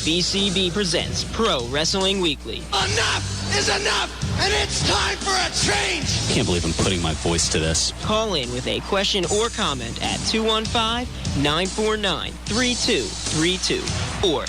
WBCB presents Pro Wrestling Weekly. Enough is enough, and it's time for a change! I can't believe I'm putting my voice to this. Call in with a question or comment at 215-949-3232 or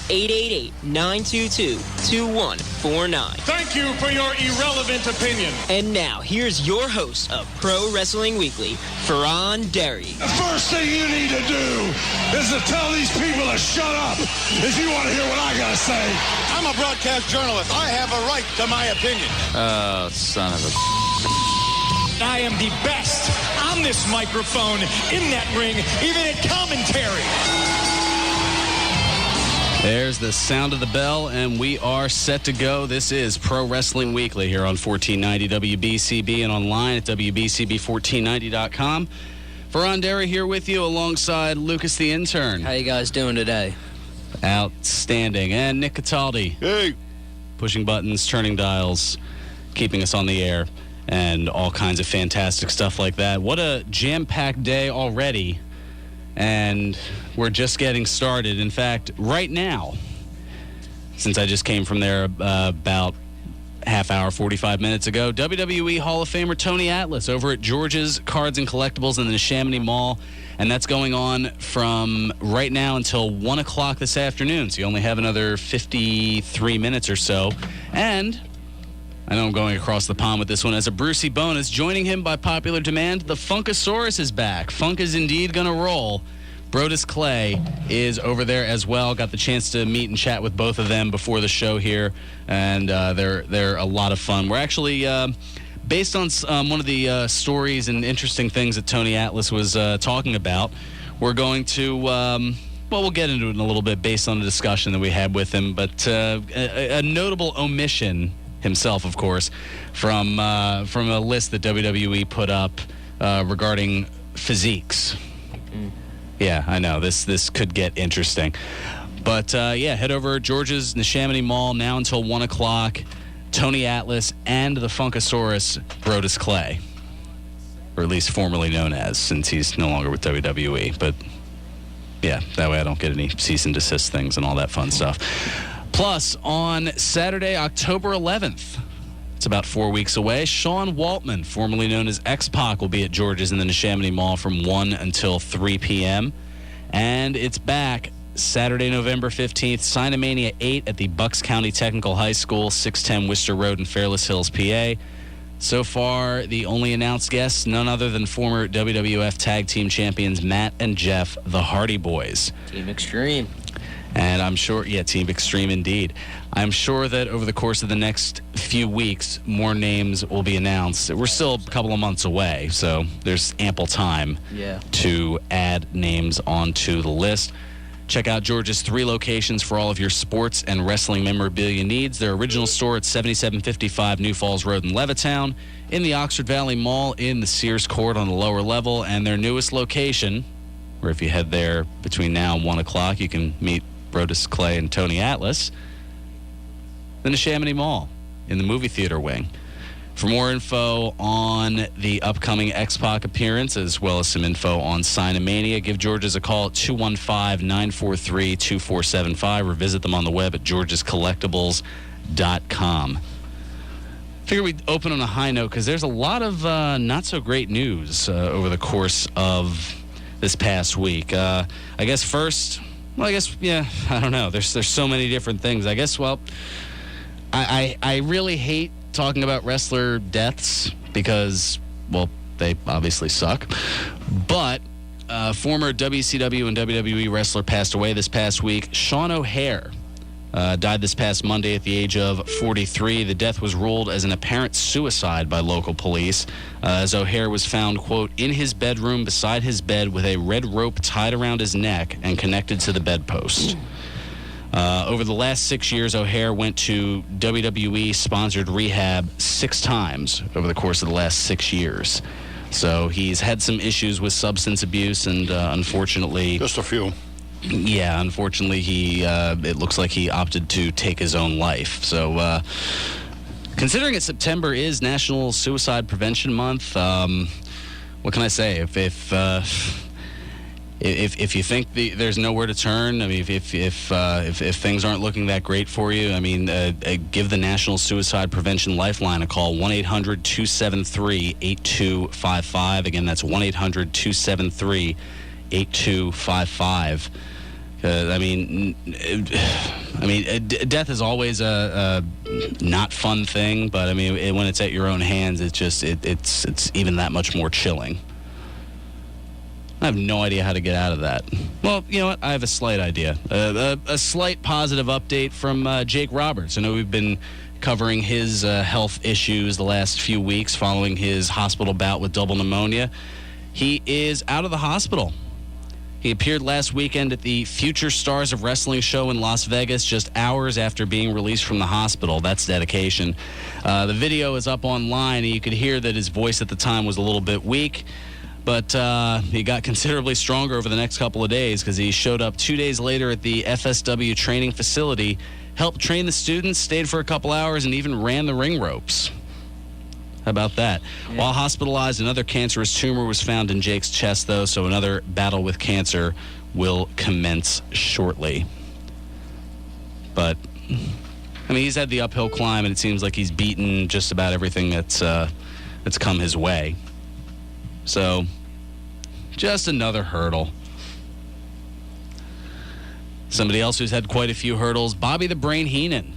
888-922-2149. Thank you for your irrelevant opinion. And now, here's your host of Pro Wrestling Weekly, Ferran Derry. The first thing you need to do is to tell these people to shut up if you want to hear what I gotta say. I'm a broadcast journalist. I have a right to my opinion. Oh, son of a... I am the best on this microphone, in that ring, even at commentary. There's the sound of the bell, and we are set to go. This is Pro Wrestling Weekly here on 1490 WBCB and online at WBCB1490.com. Ferran Derry here with you alongside Lucas the Intern. How you guys doing today? Outstanding. And Nick Cataldi. Hey. Pushing buttons, turning dials, keeping us on the air, and all kinds of fantastic stuff like that. What a jam-packed day already. And we're just getting started. In fact, right now, since I just came from there about half hour, 45 minutes ago, WWE Hall of Famer Tony Atlas over at George's Cards and Collectibles in the Neshaminy Mall. And that's going on from right now until 1 o'clock this afternoon. So you only have another 53 minutes or so. And I know I'm going across the pond with this one. As a Brucey bonus, joining him by popular demand, the Funkasaurus is back. Funk is indeed going to roll. Brodus Clay is over there as well. Got the chance to meet and chat with both of them before the show here, and they're a lot of fun. We're actually, based on one of the stories and interesting things that Tony Atlas was talking about, we're going to... we'll get into it in a little bit based on the discussion that we had with him, but a notable omission himself, of course, from a list that WWE put up regarding physiques. Yeah, I know. This could get interesting. But, head over George's Neshaminy Mall now until 1 o'clock. Tony Atlas and the Funkasaurus, Brodus Clay. Or at least formerly known as, since he's no longer with WWE. But, yeah, that way I don't get any cease and desist things and all that fun stuff. Plus, on Saturday, October 11th, it's about 4 weeks away, Sean Waltman, formerly known as X-Pac, will be at George's in the Neshaminy Mall from 1 until 3 p.m. And it's back Saturday, November 15th, Sinomania 8 at the Bucks County Technical High School, 610 Worcester Road in Fairless Hills, PA. So far, the only announced guests, none other than former WWF Tag Team Champions Matt and Jeff, the Hardy Boys. Team Extreme. And I'm sure, Team Extreme indeed. I'm sure that over the course of the next few weeks, more names will be announced. We're still a couple of months away, so there's ample time to add names onto the list. Check out George's 3 locations for all of your sports and wrestling memorabilia needs. Their original store at 7755 New Falls Road in Levittown, in the Oxford Valley Mall in the Sears Court on the lower level, and their newest location, where if you head there between now and 1 o'clock, you can meet Brodus Clay and Tony Atlas, the Neshaminy Mall in the movie theater wing. For more info on the upcoming X-Pac appearance, as well as some info on Sinomania, give George's a call at 215-943-2475 or visit them on the web at georgescollectibles.com. Figure we'd open on a high note because there's a lot of not so great news over the course of this past week. I guess first... I don't know. There's so many different things. I guess, I really hate talking about wrestler deaths because, they obviously suck. But former WCW and WWE wrestler passed away this past week. Sean O'Haire died this past Monday at the age of 43. The death was ruled as an apparent suicide by local police, as O'Haire was found, quote, in his bedroom beside his bed with a red rope tied around his neck and connected to the bedpost. Over the last 6 years, O'Haire went to WWE-sponsored rehab 6 times over the course of the last 6 years. So he's had some issues with substance abuse, and unfortunately... Just a few. Yeah, unfortunately, it looks like he opted to take his own life. So, considering that September is National Suicide Prevention Month, what can I say? If if you think there's nowhere to turn, I mean, if things aren't looking that great for you, I mean, give the National Suicide Prevention Lifeline a call, 1-800-273-8255. Again, that's 1-800-273-8255. Death is always a not fun thing, but I mean, when it's at your own hands, it's even that much more chilling. I have no idea how to get out of that. Well, you know what? I have a slight idea. A slight positive update from Jake Roberts. I know we've been covering his health issues the last few weeks following his hospital bout with double pneumonia. He is out of the hospital. He appeared last weekend at the Future Stars of Wrestling show in Las Vegas just hours after being released from the hospital. That's dedication. The video is up online, and you could hear that his voice at the time was a little bit weak. But he got considerably stronger over the next couple of days because he showed up 2 days later at the FSW training facility, helped train the students, stayed for a couple hours, and even ran the ring ropes. How about that? Yeah. While hospitalized, another cancerous tumor was found in Jake's chest, though, so another battle with cancer will commence shortly. But, I mean, he's had the uphill climb, and it seems like he's beaten just about everything that's come his way. So, just another hurdle. Somebody else who's had quite a few hurdles, Bobby the Brain Heenan.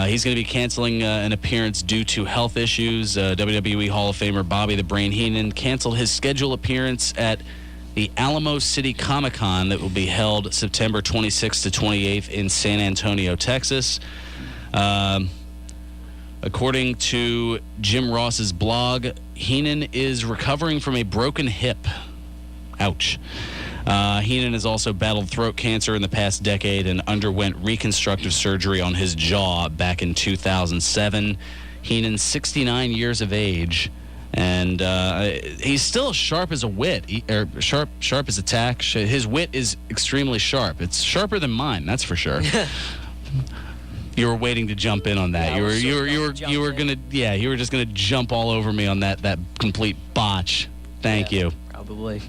He's going to be canceling an appearance due to health issues. WWE Hall of Famer Bobby the Brain Heenan canceled his scheduled appearance at the Alamo City Comic-Con that will be held September 26th to 28th in San Antonio, Texas. According to Jim Ross's blog, Heenan is recovering from a broken hip. Ouch. Heenan has also battled throat cancer in the past decade and underwent reconstructive surgery on his jaw back in 2007. Heenan's 69 years of age, and he's still sharp as a wit, sharp as a tack. His wit is extremely sharp. It's sharper than mine, that's for sure. You were waiting to jump in on that. Yeah, you were just gonna jump all over me on that complete botch. Thank you. Probably.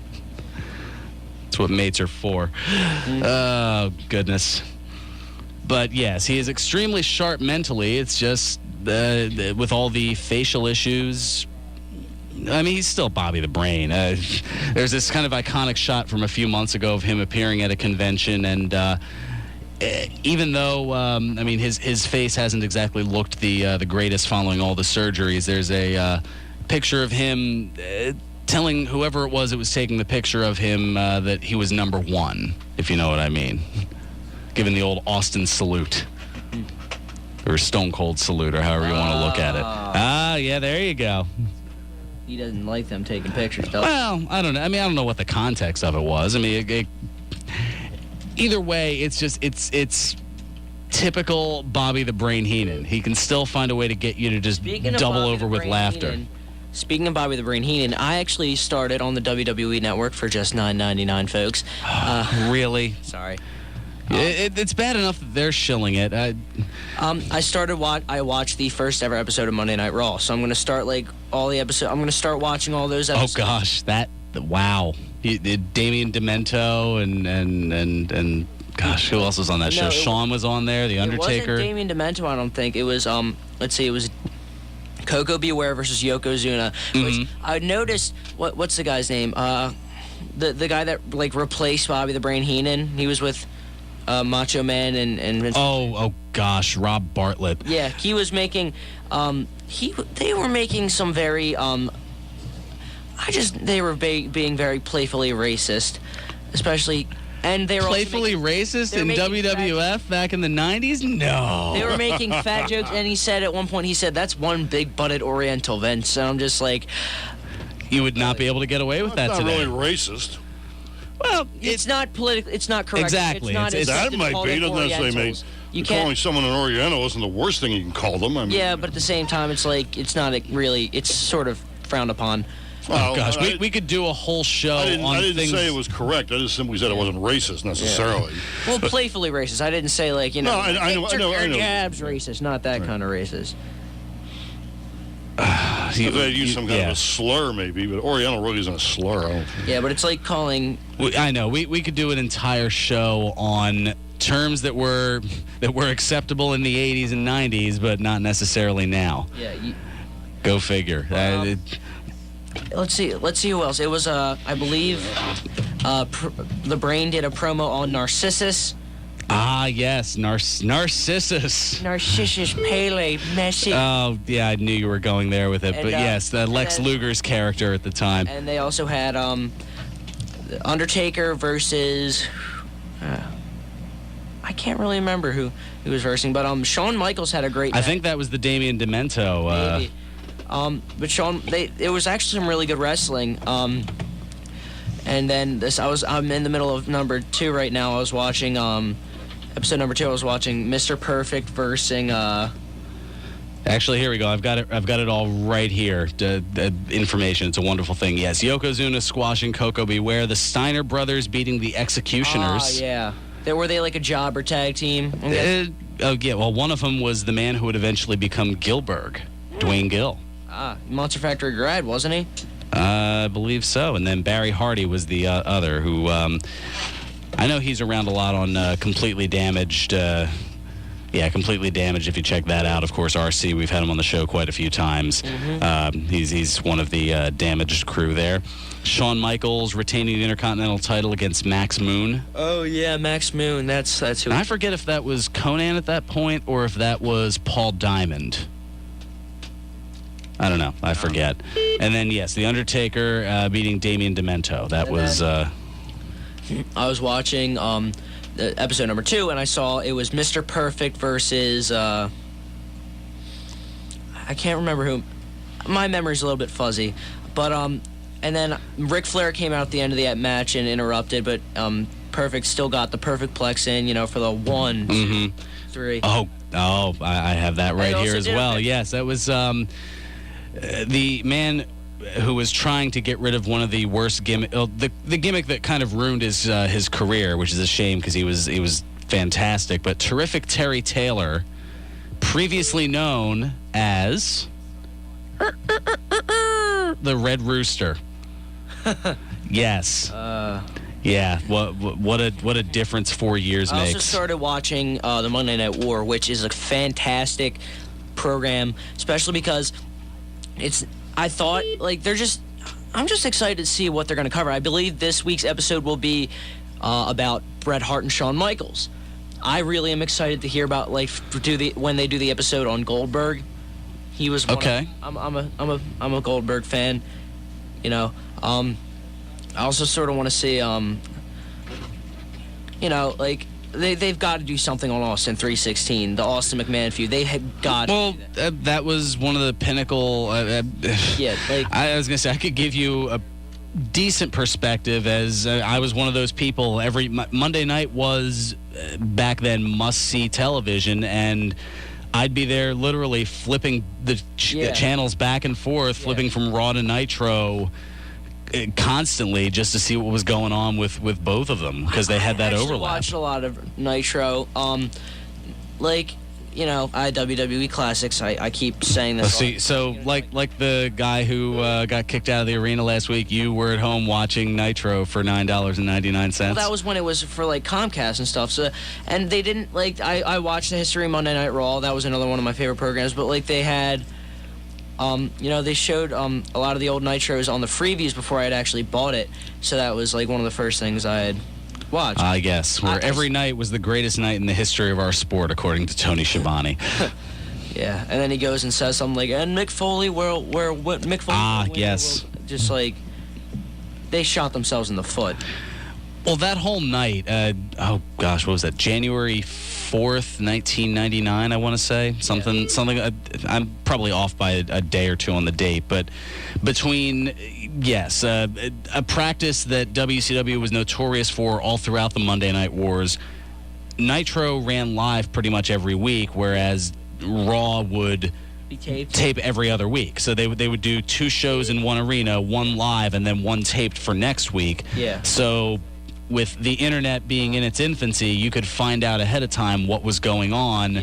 That's what mates are for. Oh, goodness. But yes, he is extremely sharp mentally. It's just with all the facial issues. I mean, he's still Bobby the Brain. There's this kind of iconic shot from a few months ago of him appearing at a convention, and even though his face hasn't exactly looked the greatest following all the surgeries, there's a picture of him telling whoever it was taking the picture of him that he was number one, if you know what I mean. Giving the old Austin salute. Or Stone Cold salute, or however you want to look at it. Yeah, there you go. He doesn't like them taking pictures, does he? Well, I don't know. I mean, I don't know what the context of it was. I mean, either way, it's typical Bobby the Brain Heenan. He can still find a way to get you to just double over with laughter. Speaking of Bobby the Brain Heenan, I actually started on the WWE Network for just $9.99, folks. Really? Sorry. It's bad enough that they're shilling it. I watched the first ever episode of Monday Night Raw, so I'm going to start all the episodes. I'm going to start watching all those episodes. Oh gosh, wow. Damien Demento and gosh, who else was on that show? Shawn was on there. The Undertaker. It wasn't Damien Demento, I don't think. It was it was Coco Beware versus Yokozuna. Which I noticed. What's the guy's name? The guy that replaced Bobby the Brain Heenan. He was with Macho Man and oh gosh, Rob Bartlett. Yeah, he was making they were making some very they were being very playfully racist, especially, and they were playfully racist in WWF back in the 90s. No, they were making fat jokes, and he said at one point, that's one big butted Oriental, Vince. And I'm just like, you would not be able to get away with that today. It's not really racist. Well, it's not political. It's not correct. Exactly. That might be. Doesn't necessarily mean calling someone an Oriental isn't the worst thing you can call them. I mean, yeah, but at the same time, it's not really. It's sort of frowned upon. Well, gosh, we could do a whole show on things. I didn't say it was correct. I just simply said it wasn't racist necessarily. Yeah. Well, playfully racist. I didn't say I know. Jabs racist. Not that kind of racist. If they use some kind of a slur, maybe, but Oriental really isn't a slur. I don't think. Yeah, but it's like calling. I know. We could do an entire show on terms that were acceptable in the 80s and 90s, but not necessarily now. Yeah. Go figure. Let's see who else. It was I believe the Brain did a promo on Narcissus. Ah, yes, Narcissus. Narcissus Pele Messi. Oh, yeah, I knew you were going there with it. And, but yes, Lex Luger's character at the time. And they also had Undertaker versus I can't really remember who he was versing, but Shawn Michaels had a great match. I think that was the Damien Demento. Maybe. But it was actually some really good wrestling. And then I'm in the middle of number 2 right now. I was watching episode number 2. I was watching Mr. Perfect versing. Actually, here we go. I've got it all right here. The information. It's a wonderful thing. Yes, Yokozuna squashing Koko Beware. The Steiner brothers beating the Executioners. Yeah. Were they like a jobber tag team? Oh yeah. Well, one of them was the man who would eventually become Gillberg, Dwayne Gill. Monster Factory grad, wasn't he? I believe so. And then Barry Hardy was the other, who I know he's around a lot on Completely Damaged. Completely Damaged, if you check that out. Of course, RC, we've had him on the show quite a few times. Mm-hmm. He's one of the Damaged crew there. Shawn Michaels retaining the Intercontinental title against Max Moon. Oh, yeah, Max Moon. That's who. And I forget if that was Conan at that point or if that was Paul Diamond. I don't know. I forget. And then, yes, The Undertaker beating Damien Demento. That was... I was watching episode number 2, and I saw it was Mr. Perfect versus... I can't remember who. My memory's a little bit fuzzy. But, and then Ric Flair came out at the end of that match and interrupted, but Perfect still got the Perfect Plex in, for the 1, 2, 3. Oh, I have that right here as well. Yes, that was... the man who was trying to get rid of one of the worst gimmick, the gimmick that kind of ruined his career, which is a shame because he was fantastic. But Terrific Terry Taylor, previously known as the Red Rooster. Yes. Yeah. What a difference 4 years makes. I also started watching the Monday Night War, which is a fantastic program, especially because I'm just excited to see what they're going to cover. I believe this week's episode will be about Bret Hart and Shawn Michaels. I really am excited to hear about when they do the episode on Goldberg. He was okay. I'm a Goldberg fan. I also sort of want to see They've got to do something on Austin 316, the Austin McMahon feud. They had got to do that. That was one of the pinnacle. I was going to say, I could give you a decent perspective as I was one of those people. Every Monday night was, back then, must-see television, and I'd be there literally flipping the channels back and forth, flipping from Raw to Nitro, constantly just to see what was going on with both of them because they had that overlap. I watched a lot of Nitro. I had WWE Classics. I keep saying this. Like the guy who got kicked out of the arena last week, you were at home watching Nitro for $9.99. Well, that was when it was for Comcast and stuff. So, and they didn't I watched the history of Monday Night Raw. That was another one of my favorite programs. But they had. They showed a lot of the old Nitros on the freebies before I had actually bought it. So that was one of the first things I had watched. I guess. Every night was the greatest night in the history of our sport, according to Tony Schiavone. Yeah, and then he goes and says something and Mick Foley, Mick Foley. Yes. Just they shot themselves in the foot. Well, that whole night, what was that? January 4th, 1999, I want to say. Something. I'm probably off by a day or two on the date, but between, a practice that WCW was notorious for all throughout the Monday Night Wars, Nitro ran live pretty much every week, whereas Raw would tape every other week. So they would do 2 shows in one arena, one live, and then one taped for next week. Yeah. So with the internet being in its infancy, you could find out ahead of time what was going on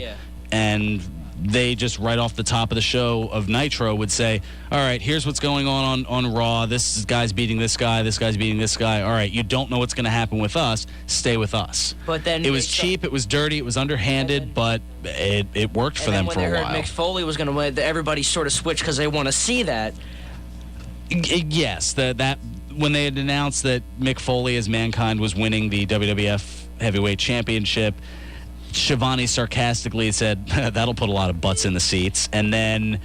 and they just right off the top of the show of Nitro would say, all right, here's what's going on Raw. This guy's beating this guy. This guy's beating this guy. All right, you don't know what's going to happen with us. Stay with us. But then it was cheap. It was dirty. It was underhanded, but it worked for them for a while. And when they heard Mick Foley was going to win, everybody sort of switched because they want to see that. Yes, that when they had announced that Mick Foley as Mankind was winning the WWF Heavyweight Championship, Shivani sarcastically said, that'll put a lot of butts in the seats. And then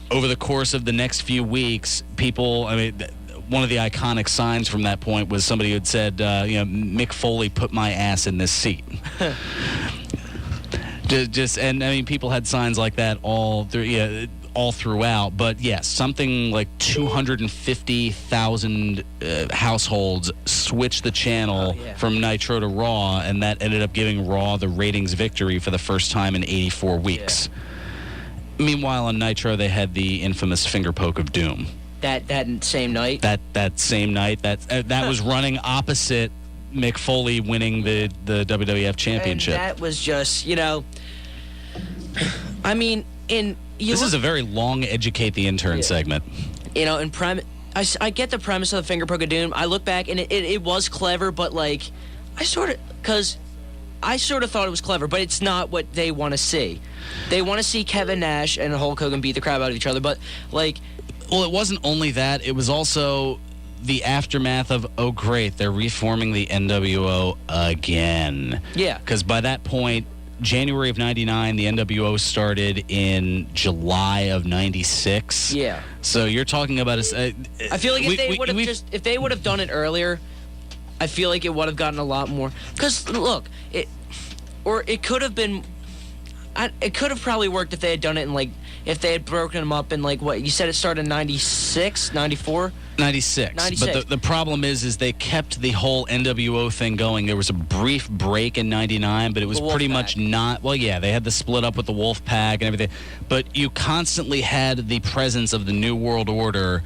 over the course of the next few weeks, one of the iconic signs from that point was somebody who had said, Mick Foley put my ass in this seat. People had signs like that all throughout. But yes, something like 250,000 households switched the channel from Nitro to Raw, and that ended up giving Raw the ratings victory for the first time in 84 weeks. Yeah. Meanwhile, on Nitro, they had the infamous finger poke of doom. That same night? That same night. That was running opposite Mick Foley winning the WWF Championship. And that was just, this is a very long educate the intern segment. I get the premise of the finger poke of doom. I look back and it was clever, but I sort of thought it was clever, but it's not what they want to see. They want to see Kevin Nash and Hulk Hogan beat the crap out of each other, but well, it wasn't only that. It was also the aftermath of, oh great, they're reforming the NWO again. Yeah. Because by that point, January of 99, the NWO started in July of 96. Yeah. So you're talking about I feel like if they would have done it earlier, I feel like it would have gotten a lot more. Because look, it could have been. It could have probably worked if they had done it in if they had broken them up in what you said it started in 96, 94. 96. But the problem is they kept the whole NWO thing going. There was a brief break in 99, but it was pretty much not. Well, yeah, they had the split up with the Wolfpack and everything. But you constantly had the presence of the New World Order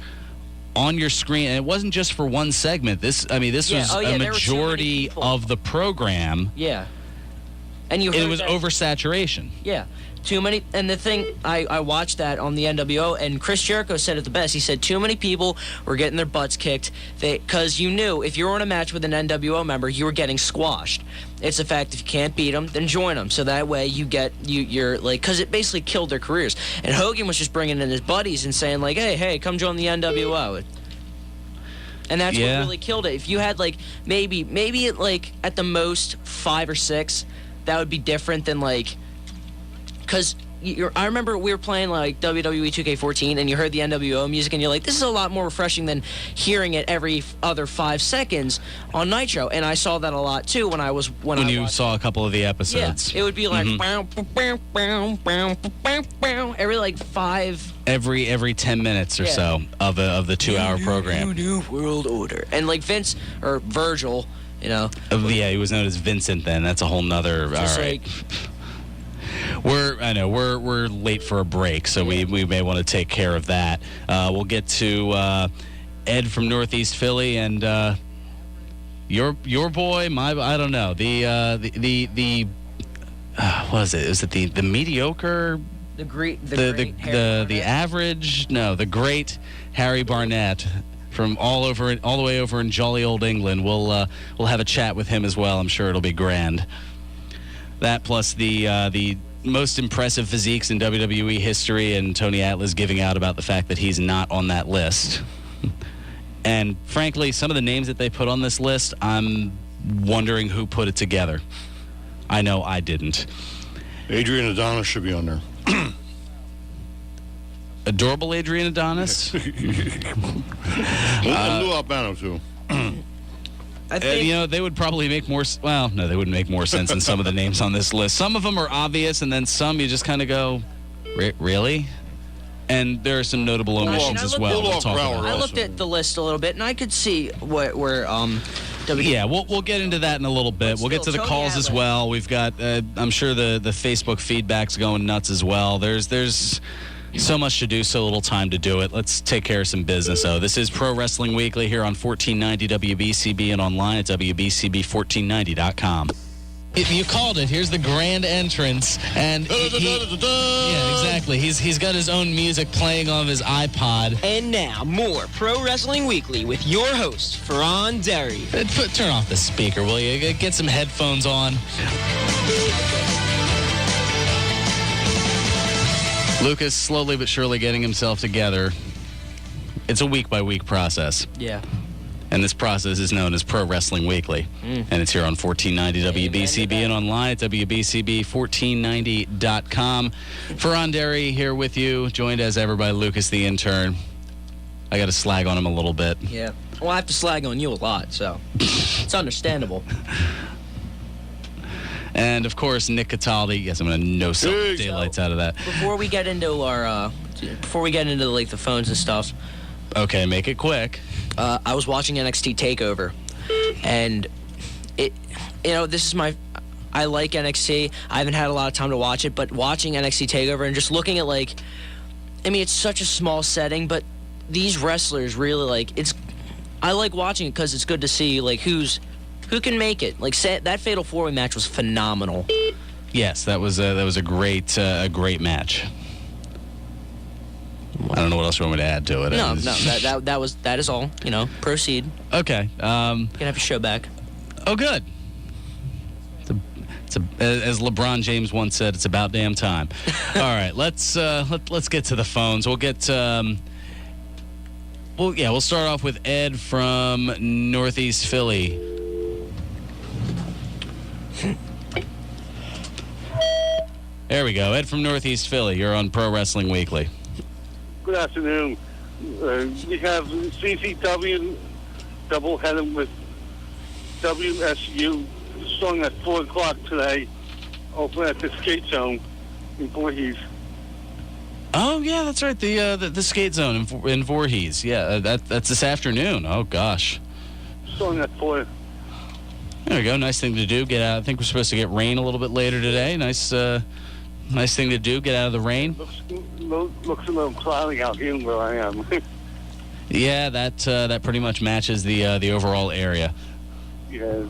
on your screen, and it wasn't just for one segment. This was a majority of the program. Yeah. And it was oversaturation. Yeah. Too many, and the thing, I watched that on the NWO, and Chris Jericho said it the best. He said too many people were getting their butts kicked because you knew if you were in a match with an NWO member, you were getting squashed. It's a fact, if you can't beat them, then join them. So that way you're because it basically killed their careers. And Hogan was just bringing in his buddies and saying hey, come join the NWO. And that's what really killed it. If you had maybe at the most 5 or 6, that would be different than because I remember we were playing WWE 2K14 and you heard the NWO music and you're like, this is a lot more refreshing than hearing it every other 5 seconds on Nitro. And I saw that a lot too when you saw a couple of the episodes. Yeah, it would be every 5 every 10 minutes or so of the 2-hour program. New World Order. And Vince or Virgil, he was known as Vincent then. That's a whole nother. All right. We're late for a break, so we may want to take care of that. We'll get to Ed from Northeast Philly and your boy. I don't know the what is it? Is it the mediocre? The average? No, the great Harry Barnett. From all the way over in jolly old England. We'll have a chat with him as well. I'm sure it'll be grand. That plus the most impressive physiques in WWE history, and Tony Atlas giving out about the fact that he's not on that list. And frankly, some of the names that they put on this list, I'm wondering who put it together. I know I didn't. Adrian Adonis should be on there. Adorable Adrian Adonis. Lou Albano too. I think, they would probably make more. Well, no, they wouldn't make more sense than some of the names on this list. Some of them are obvious, and then some you just kind of go, really? And there are some notable omissions as well. We'll talk about. I looked at the list a little bit, and I could see where Yeah, we'll get into that in a little bit. We'll get to the calls as well. We've got, I'm sure the Facebook feedback's going nuts as well. There's so much to do, so little time to do it. Let's take care of some business, though. This is Pro Wrestling Weekly here on 1490 WBCB and online at WBCB1490.com. You called it. Here's the grand entrance, and yeah, exactly. He's got his own music playing on his iPod. And now, more Pro Wrestling Weekly with your host, Ferran Derry. Turn off the speaker, will you? Get some headphones on. Lucas slowly but surely getting himself together. It's a week-by-week process. Yeah. And this process is known as Pro Wrestling Weekly. And it's here on 1490 WBCB and online at WBCB1490.com. Ferran Derry here with you, joined as ever by Lucas the intern. I got to slag on him a little bit. Yeah. Well, I have to slag on you a lot, so it's understandable. And, of course, Nick Cataldi. Yes, I'm going to no daylights out of that. Before we get into like the phones and stuff. Okay, make it quick. I was watching NXT TakeOver, and I like NXT. I haven't had a lot of time to watch it, but watching NXT TakeOver and just looking at it's such a small setting, but these wrestlers really I like watching it because it's good to see who can make it. That Fatal 4-Way match was phenomenal. Yes, that was a great match. I don't know what else you want me to add to it. No, that is all. Proceed. Okay. You can have your show back. Oh, good. As LeBron James once said, it's about damn time. All right, let's get to the phones. We'll get. We'll start off with Ed from Northeast Philly. There we go. Ed from Northeast Philly. You're on Pro Wrestling Weekly. Good afternoon. We have CCW doubleheader with WSU starting at 4 o'clock today over at the Skate Zone in Voorhees. Oh, yeah, that's right. The Skate Zone in Voorhees. Yeah, that's this afternoon. Oh, gosh. Starting at 4. There we go. Nice thing to do. Get out. I think we're supposed to get rain a little bit later today. Nice thing to do. Get out of the rain. Looks a little cloudy out here where I am. Yeah, that pretty much matches the overall area. Yeah.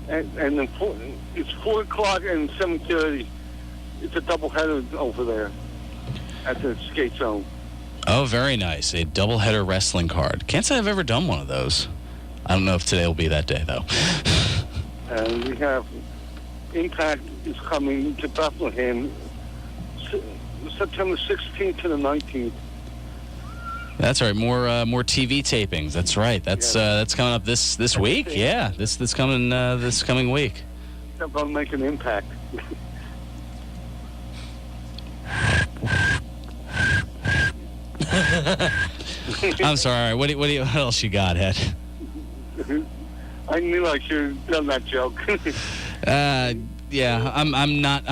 And then it's 4 o'clock and 7:30. It's a doubleheader over there at the Skate Zone. Oh, very nice. A doubleheader wrestling card. Can't say I've ever done one of those. I don't know if today will be that day, though. And we have Impact is coming to Bethlehem September 16th to the 19th. That's right. More TV tapings. That's right. That's coming up this week. Yeah, this coming week. They're going to make an impact. I'm sorry. What else you got, Ed? I knew I should have done that joke. Yeah, I'm not.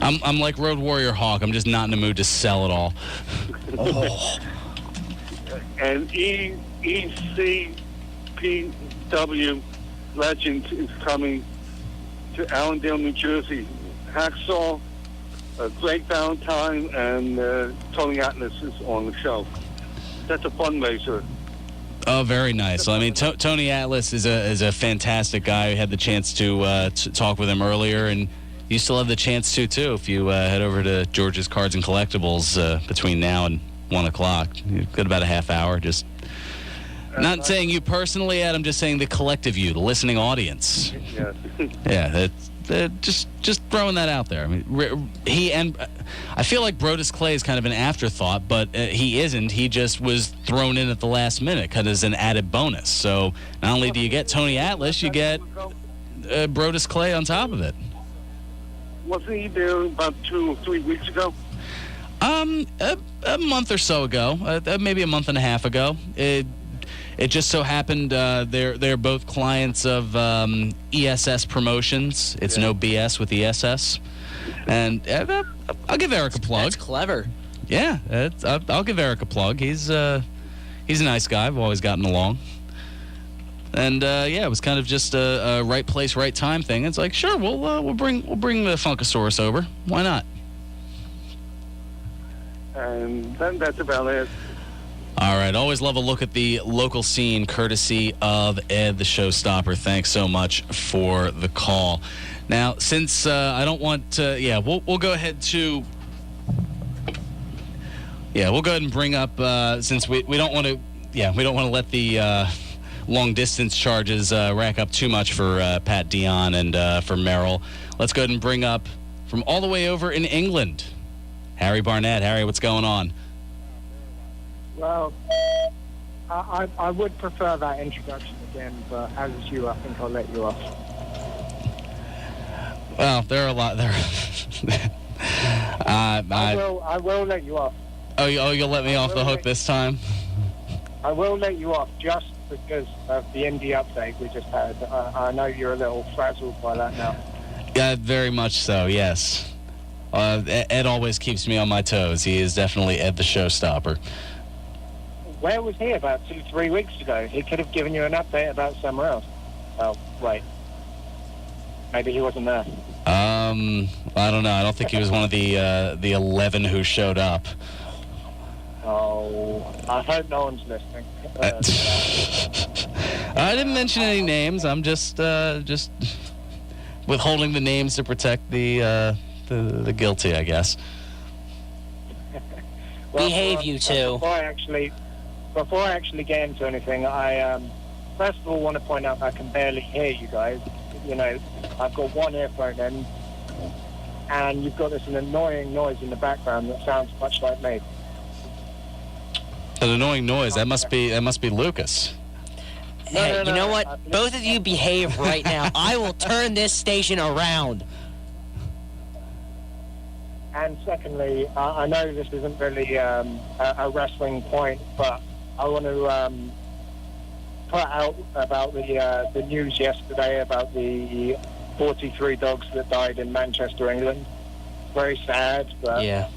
I'm like Road Warrior Hawk. I'm just not in the mood to sell it all. Oh. And ECPW Legends is coming to Allendale, New Jersey. Hacksaw, Greg Valentine, and Tony Atlas is on the show. That's a fundraiser. Oh, very nice. Well, I mean, Tony Atlas is a fantastic guy. I had the chance to talk with him earlier, and you still have the chance to, too, if you head over to George's Cards and Collectibles between now and 1 o'clock. You've got about a half hour. Just not saying you personally, Ed. I'm just saying the collective you, the listening audience. Yes. Yeah, just throwing that out there. I mean, I feel like Brodus Clay is kind of an afterthought, but he isn't. He just was thrown in at the last minute because it's an added bonus. So not only do you get Tony Atlas, you get Brodus Clay on top of it. Wasn't he there about 2 or 3 weeks ago? A month or so ago, maybe a month and a half ago. It just so happened they're both clients of ESS Promotions. It's no BS with ESS. And I'll give Eric a plug. That's clever. Yeah, I'll give Eric a plug. He's a nice guy. I've always gotten along. And it was kind of just a right place, right time thing. It's like, sure, we'll bring the Funkasaurus over. Why not? And then that's about it. All right. Always love a look at the local scene, courtesy of Ed the Showstopper. Thanks so much for the call. Now, since I don't want to, we'll go ahead to. Yeah, we'll go ahead and bring up since we don't want to. Yeah, we don't want to let the long distance charges rack up too much for Pat Dion and for Merrill. Let's go ahead and bring up from all the way over in England, Harry Barnett. Harry, what's going on? Well, I would prefer that introduction again, but as you, I think I'll let you off. Well, there are a lot there. I will let you off. Oh, you'll let me off the hook this time? I will let you off just because of the indie update we just had. I know you're a little frazzled by that now. Yeah, very much so, yes. Ed always keeps me on my toes. He is definitely Ed the Showstopper. Where was he about 2-3 weeks ago? He could have given you an update about somewhere else. Oh, wait. Maybe he wasn't there. I don't know. I don't think he was one of the 11 who showed up. Oh, I hope no one's listening. I didn't mention any names. I'm just withholding the names to protect the guilty, I guess. Well, behave, you two. Before I actually get into anything, I first of all want to point out I can barely hear you guys. You know, I've got one earphone in, and you've got this annoying noise in the background that sounds much like me. An annoying noise. That must be Lucas. Hey, you know what? Both of you behave right now. I will turn this station around. And secondly, I know this isn't really a wrestling point, but I want to put out about the news yesterday about the 43 dogs that died in Manchester, England. Very sad, but yeah.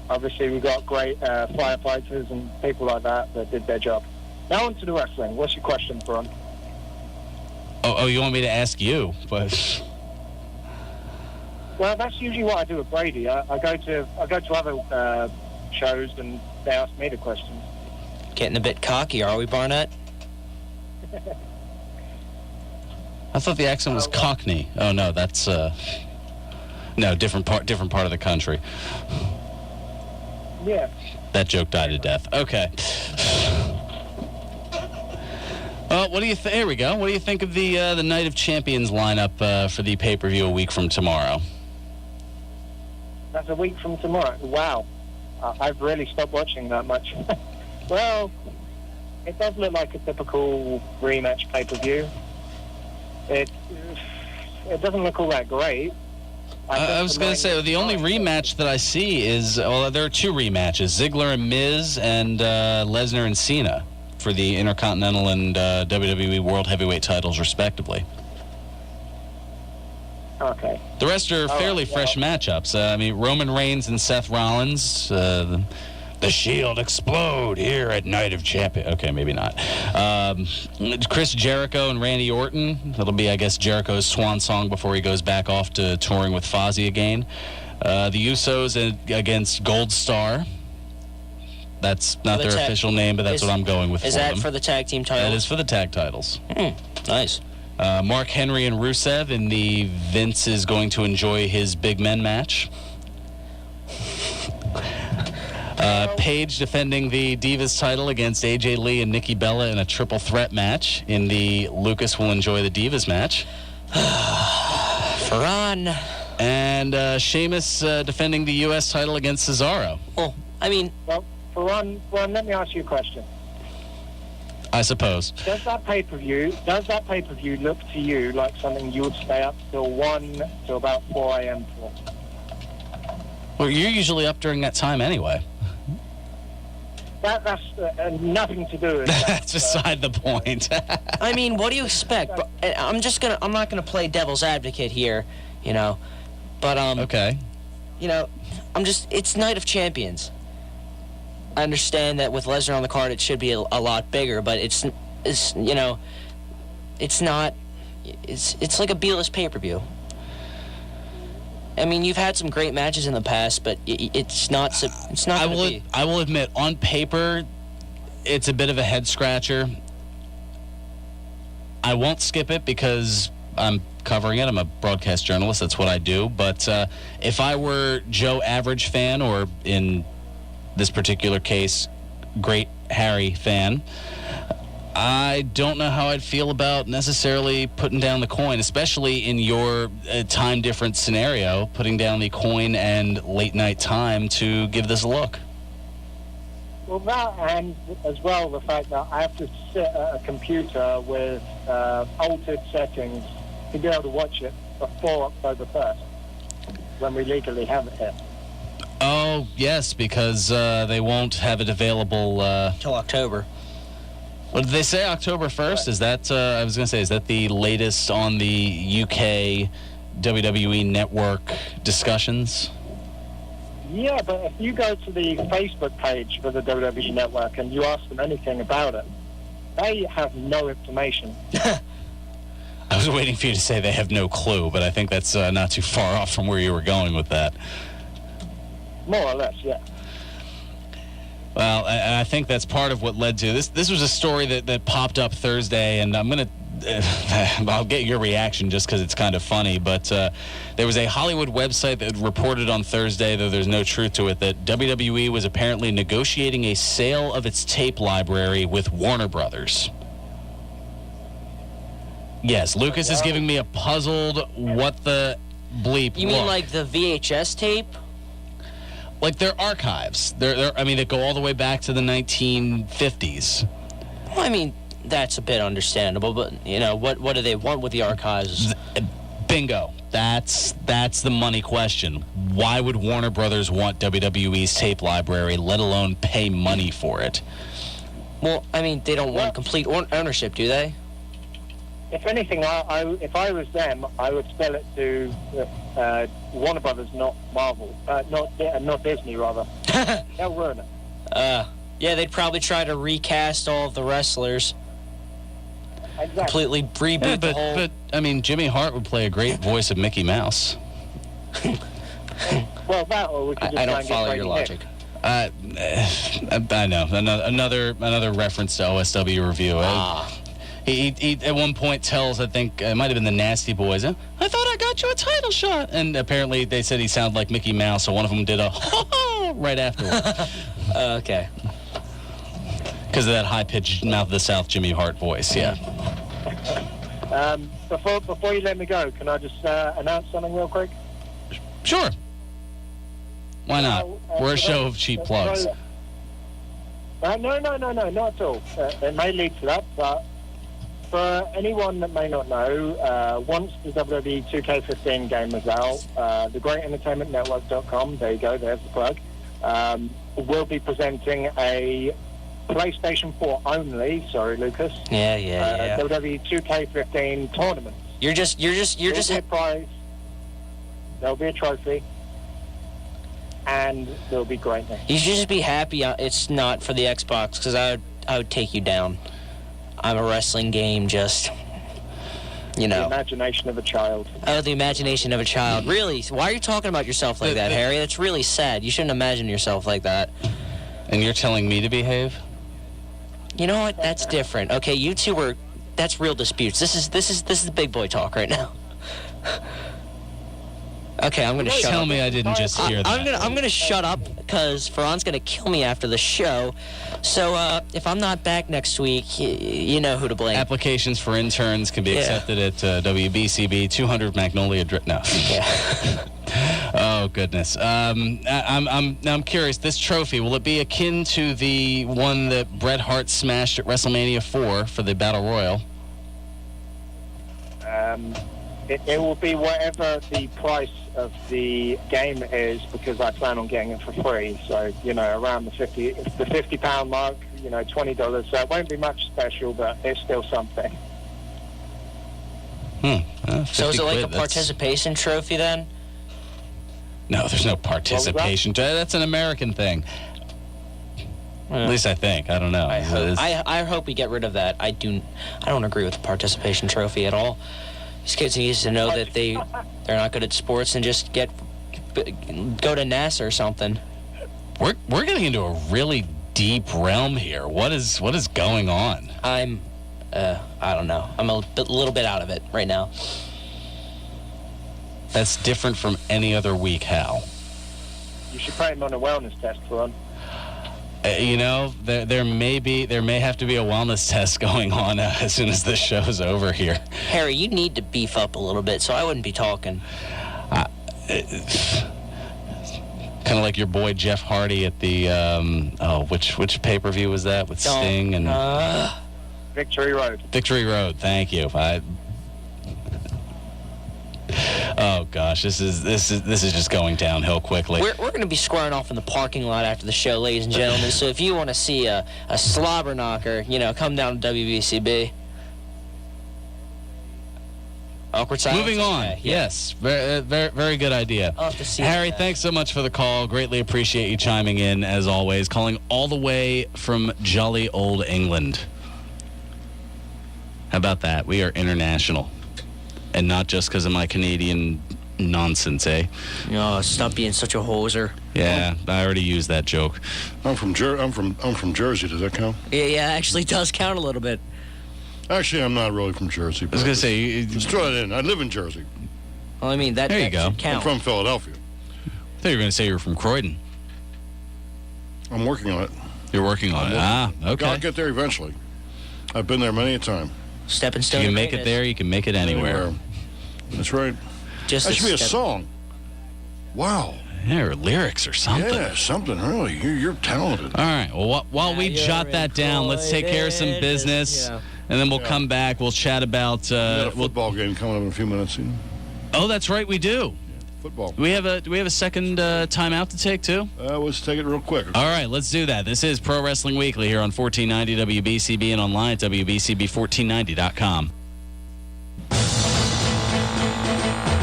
Obviously we got great firefighters and people like that did their job. Now on to the wrestling. What's your question, Bron? Oh, you want me to ask you? But well, that's usually what I do with Brady. I go to other shows and they ask me the questions. Getting a bit cocky, are we, Barnett? I thought the accent was Cockney. Oh no, that's no, different part of the country. Yeah. That joke died a death. Okay. What do you think? Here we go. What do you think of the Night of Champions lineup for the pay-per-view a week from tomorrow? That's a week from tomorrow. Wow. I've really stopped watching that much. Well, it does look like a typical rematch pay-per-view. It doesn't look all that great. I was going to say, the only rematch that I see is, well, there are two rematches, Ziggler and Miz and Lesnar and Cena for the Intercontinental and WWE World Heavyweight titles, respectively. Okay. The rest are fairly fresh matchups. I mean, Roman Reigns and Seth Rollins, the Shield explode here at Night of Champions. Okay, maybe not. Chris Jericho and Randy Orton. That'll be, I guess, Jericho's swan song before he goes back off to touring with Fozzy again. The Usos against Gold Star. That's not their official name, but that's what I'm going with. Is for that them. For the tag team titles? That is for the tag titles. Nice. Mark Henry and Rusev in the Vince is going to enjoy his big men match. Paige defending the Divas title against AJ Lee and Nikki Bella in a triple threat match in the Lucas will enjoy the Divas match. Ferran. And Sheamus defending the U.S. title against Cesaro. Well, I mean... Well, Ferran, let me ask you a question. I suppose. Does that pay-per-view look to you like something you would stay up till about 4 a.m. for? Well, you're usually up during that time anyway. That's nothing to do with that. That's beside the point. I mean, what do you expect? I'm not gonna play devil's advocate here, you know. But okay. You know, it's Night of Champions. I understand that with Lesnar on the card, it should be a lot bigger, but it's you know, it's not. It's like a B-list pay-per-view. I mean, you've had some great matches in the past, but it's not. I will admit, on paper, it's a bit of a head scratcher. I won't skip it because I'm covering it. I'm a broadcast journalist. That's what I do. But if I were Joe Average fan, or in this particular case, Great Harry fan, I don't know how I'd feel about necessarily putting down the coin, especially in your time difference scenario, putting down the coin and late night time to give this a look. Well, that, and as well the fact that I have to sit at a computer with altered settings to be able to watch it before October 1st, when we legally have it here. Oh, yes, because they won't have it available Till October. What did they say? October 1st? Is that, I was going to say, is that the latest on the UK WWE Network discussions? Yeah, but if you go to the Facebook page for the WWE Network and you ask them anything about it, they have no information. I was waiting for you to say they have no clue, but I think that's not too far off from where you were going with that. More or less, yeah. Well, I think that's part of what led to this. This was a story that popped up Thursday, and I'm going to I'll get your reaction just because it's kind of funny, but there was a Hollywood website that reported on Thursday, though there's no truth to it, that WWE was apparently negotiating a sale of its tape library with Warner Brothers. Yes, Lucas is giving me a puzzled what the bleep You mean look. like the VHS tape? Like their archives. I mean, they go all the way back to the 1950s. Well, I mean, that's a bit understandable, but, you know, what do they want with the archives? Bingo. That's the money question. Why would Warner Brothers want WWE's tape library, let alone pay money for it? Well, I mean, they don't want complete ownership, do they? If anything, if I was them, I would sell it to Warner Brothers, not Marvel. Not Disney, rather. They'll ruin it. Yeah, they'd probably try to recast all of the wrestlers. Exactly. Completely reboot the whole... But, I mean, Jimmy Hart would play a great voice of Mickey Mouse. Well, that or we could just I try don't and get follow Brady your logic. I know. Another reference to OSW review. He at one point tells, I think it might have been the Nasty Boys, I thought I got you a title shot. And apparently they said he sounded like Mickey Mouse, so one of them did a ho-ho right afterward. Okay. Because of that high-pitched Mouth of the South Jimmy Hart voice, yeah. Before you let me go, can I just announce something real quick? Sure. Why not? We're a show of cheap plugs. No, not at all. It may lead to that, but for anyone that may not know, once the WWE 2K15 game is out, thegreatentertainmentnetwork.com, there you go, there's the plug, will be presenting a PlayStation 4 only, sorry Lucas, Yeah. WWE 2K15 tournament. You're just There'll be a prize, there'll be a trophy, and there'll be greatness. You should just be happy it's not for the Xbox, because I would take you down. I'm a wrestling game, just, you know. The imagination of a child. Oh, the imagination of a child. Really? Why are you talking about yourself like that, Harry? That's really sad. You shouldn't imagine yourself like that. And you're telling me to behave? You know what? That's different. Okay, you two that's real disputes. This is big boy talk right now. Okay, I'm gonna shut up. Tell me I didn't just hear that. I'm gonna shut up because Ferran's gonna kill me after the show. So if I'm not back next week, you know who to blame. Applications for interns can be accepted at WBCB 200 Magnolia Drive. No. Yeah. Oh goodness. I'm curious. This trophy, will it be akin to the one that Bret Hart smashed at WrestleMania 4 for the Battle Royal? It will be whatever the price of the game is, because I plan on getting it for free. So, you know, around the £50 mark, you know, $20. So it won't be much special, but it's still something. So is it like a participation trophy then? No, there's no participation. That's an American thing. At least I think. I don't know. I hope we get rid of that. I don't agree with the participation trophy at all. These kids need to know that they're not good at sports and just go to NASA or something. We're getting into a really deep realm here. What is going on? I don't know. I'm a little bit out of it right now. That's different from any other week, Hal. You should put him on a wellness test, Ron. There may have to be a wellness test going on as soon as this show's over here. Harry, you need to beef up a little bit, so I wouldn't be talking. Kind of like your boy Jeff Hardy at the which pay-per-view was that with Sting and Victory Road. Victory Road. Thank you. Oh gosh, this is just going downhill quickly. We're going to be squaring off in the parking lot after the show, ladies and gentlemen. So if you want to see a slobber knocker, come down to WBCB. Awkward silence. Moving on. Okay, yeah. Yes, very, very, very good idea. I'll have to see Harry, that. thanks so much for the call. Greatly appreciate you chiming in as always. Calling all the way from jolly old England. How about that? We are international. And not just because of my Canadian nonsense, eh? Oh, stop being such a hoser. Yeah, I already used that joke. I'm from Jersey. Does that count? Yeah, actually does count a little bit. Actually, I'm not really from Jersey. I was going to say... Just throw it in. I live in Jersey. Well, I mean, that There you go. should count. I'm from Philadelphia. I thought you were going to say you were from Croydon. I'm working on it. You're working on it. Okay. I'll get there eventually. I've been there many a time. Stepping If stone. you to make it greatness. there, you can make it anywhere. That's right. Just That should be a step- song. Wow. Yeah, or lyrics or something. Yeah, something really. You're talented. All right. Well, while we Now jot you're that down, let's take care of some included, business, yeah. and then we'll come back. We'll chat about. We got a football game coming up in a few minutes. Oh, that's right, we do. Football. Do we have a second timeout to take too? Let's take it real quick. All right, let's do that. This is Pro Wrestling Weekly here on 1490 WBCB and online at WBCB1490.com.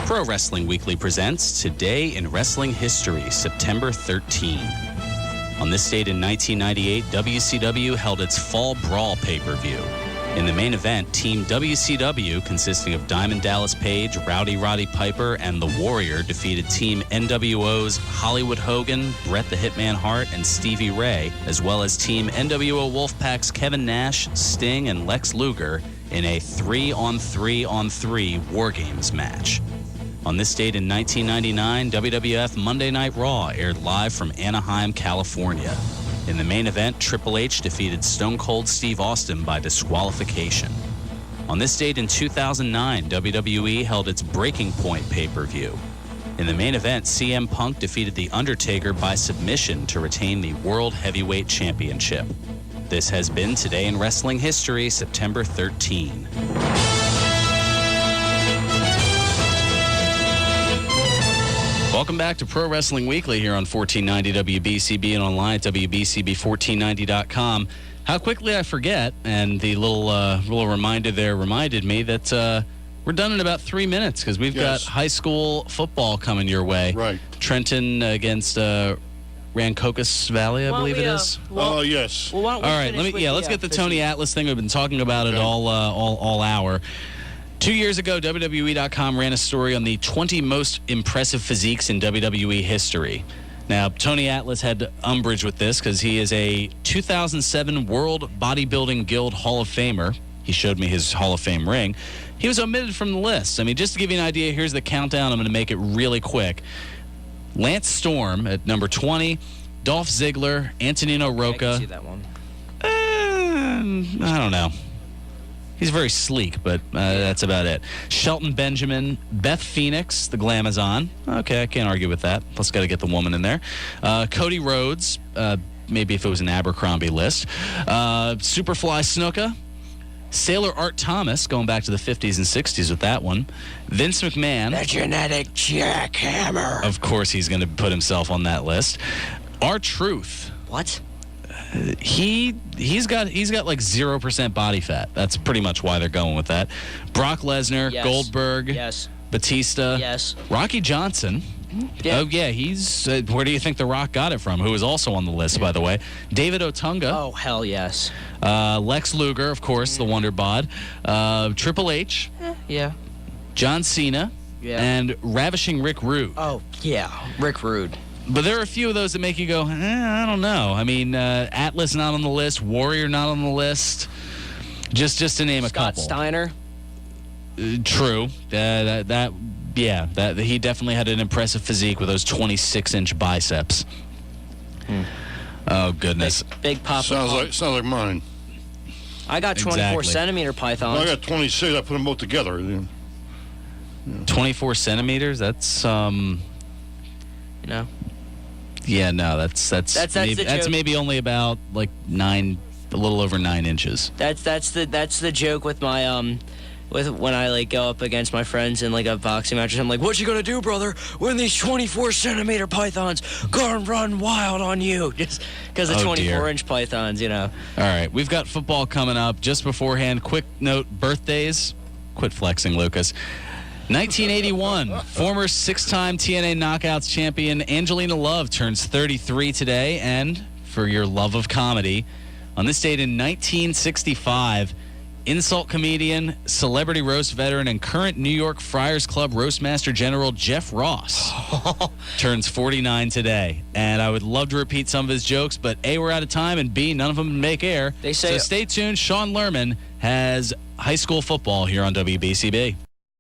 Pro Wrestling Weekly presents Today in Wrestling History, September 13. On this date in 1998, WCW held its Fall Brawl pay-per-view. In the main event, Team WCW, consisting of Diamond Dallas Page, Rowdy Roddy Piper, and The Warrior, defeated Team NWO's Hollywood Hogan, Bret the Hitman Hart, and Stevie Ray, as well as Team NWO Wolfpack's Kevin Nash, Sting, and Lex Luger in a 3-on-3-on-3 War Games match. On this date in 1999, WWF Monday Night Raw aired live from Anaheim, California. In the main event, Triple H defeated Stone Cold Steve Austin by disqualification. On this date in 2009, WWE held its Breaking Point pay-per-view. In the main event, CM Punk defeated The Undertaker by submission to retain the World Heavyweight Championship. This has been Today in Wrestling History, September 13. Welcome back to Pro Wrestling Weekly here on 1490 WBCB and online at WBCB1490.com. How quickly I forget, and the little reminder there reminded me that we're done in about 3 minutes because we've got high school football coming your way. Right. Trenton against Rancocas Valley, I believe it is. Oh, yes. Well, why don't we All right, finish with let's get the Tony Atlas thing. We've been talking about it all hour. 2 years ago, WWE.com ran a story on the 20 most impressive physiques in WWE history. Now, Tony Atlas had umbrage with this because he is a 2007 World Bodybuilding Guild Hall of Famer. He showed me his Hall of Fame ring. He was omitted from the list. I mean, just to give you an idea, here's the countdown. I'm going to make it really quick. Lance Storm at number 20, Dolph Ziggler, Antonino Rocca. I can see that one. I don't know. He's very sleek, but that's about it. Shelton Benjamin, Beth Phoenix, the Glamazon. Okay, I can't argue with that. Plus, got to get the woman in there. Cody Rhodes, maybe if it was an Abercrombie list. Superfly Snuka. Sailor Art Thomas, going back to the 50s and 60s with that one. Vince McMahon. The genetic jackhammer. Of course, he's going to put himself on that list. R-Truth. What? He's got like 0% body fat. That's pretty much why they're going with that. Brock Lesnar, Yes. Goldberg, Yes. Batista, Yes. Rocky Johnson. Yeah. Oh yeah, he's. Where do you think The Rock got it from? Who is also on the list, by the way? David Otunga, Oh, hell yes. Lex Luger, of course, the Wonder Bod, Triple H, Yeah. John Cena, Yeah. and Ravishing Rick Rude. Oh, yeah. Rick Rude. But there are a few of those that make you go, I don't know. I mean, Atlas not on the list, Warrior not on the list. Just to name a couple. Scott Steiner. True. That he definitely had an impressive physique with those 26-inch biceps. Oh goodness. Big pop. Sounds like mine. I got 24 centimeter pythons. Well, I got 26. I put them both together. 24 centimeters. That's You know. Yeah, no, that's maybe only about like 9, a little over 9 inches. That's the joke with my with when I like go up against my friends in like a boxing match. I'm like, what you gonna do, brother? When these 24 centimeter pythons gonna run wild on you, just because of 24-inch pythons, you know. All right, we've got football coming up. Just beforehand, quick note: birthdays. Quit flexing, Lucas. 1981, former 6-time TNA Knockouts champion Angelina Love turns 33 today. And for your love of comedy, on this date in 1965, insult comedian, celebrity roast veteran, and current New York Friars Club roastmaster general Jeff Ross turns 49 today. And I would love to repeat some of his jokes, but A, we're out of time, and B, none of them make air. They say so stay tuned. Sean Lerman has high school football here on WBCB.